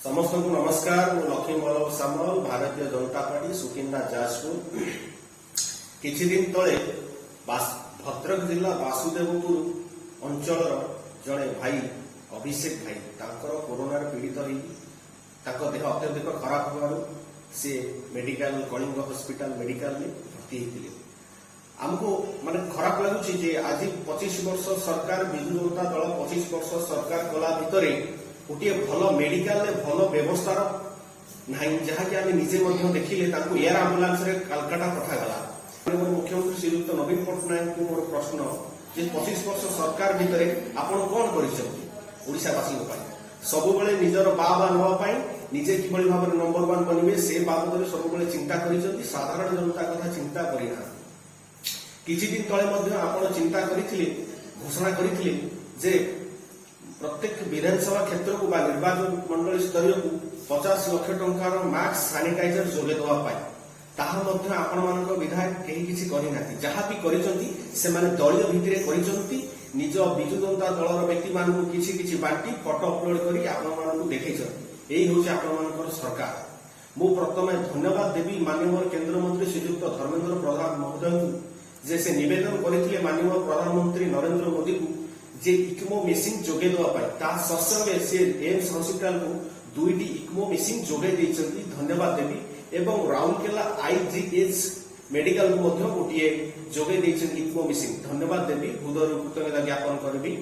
समस्त को नमस्कार। मु लक्ष्मी बल्लभ सामल, भारतीय जनता पार्टी सुकिंदा जाजपुर। किछि दिन तले भद्रक जिला वासुदेवपुर अंचल जड़े भाई अभिषेक भाई तांकर कोरोना पीड़ित होई तांको देह अत्यधिक खराब होबारु से मेडिकल कलिंग हॉस्पिटल मेडिकल में भर्ती होते आमको माने खराब लगुच आज 25 वर्ष सरकार विजु जनता दल 25 वर्ष सरकार कला भितर गोटे भल मेडिकल भल व्यवस्थार ना जहाँकि आम निजे देखिले एयर आंबुलांस कालकाटा पठागला। मुख्यमंत्री श्रीयुक्त नवीन पट्टनायक को मोर प्रश्न जे 25 वर्ष सरकार भितर आपण कौन करवासी सब निजर बा नापी निजे कि भाव नंबर 1 बनवे से बाबद सब चिंता कर साधारण जनता कथा चिंता करना। किछि दिन तले आपण चिंता करथिले घोषणा करथिले जे प्रत्येक विधानसभा क्षेत्र को निर्वाचन मंडल स्तर को 50 लाख टंकार मास्क सानिटाइजर जोगे देवाई ताहा आपण मान विधायक कहीं किसी करना जहाँ भी कर दलीय भित्तिरे निज विजु जनता दलर व्यक्ति मान किसी बांटी फटो अपलोड कर देखते यही हूँ आपण सरकार। मु प्रथम धन्यवाद देवी माननीय केंद्र मंत्री श्रीयुक्त धर्मेंद्र प्रधान महोदय को जे से निवेदन करथिले माननीय प्रधानमंत्री नरेंद्र मोदी को जे इक्मो मेसिन जोगे देवाई ससंगे से एम्स हॉस्पिटल को 2टी इक्मो मेसिन जोगे देइछंती धन्यवाद देवी एवं राउरकेला आईजीएच मेडिकल को गोटे जोगे देइछंती इक्मो मेसिन धन्यवाद देवी हृदय कृतज्ञता ज्ञापन करबी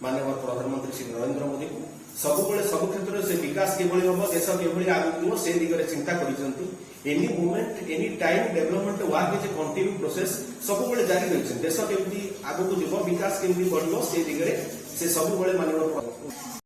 माननीय प्रधानमंत्री श्री नरेंद्र मोदी को सब क्षेत्र से विकास किभली हम देश किभली आगु से दिगरे चिंता करिसंती। Any moment any time development work is a continue process सब जारी रही देश केमती आगु जीव विकास केमती बढ़ से दिगरे से सब माननीय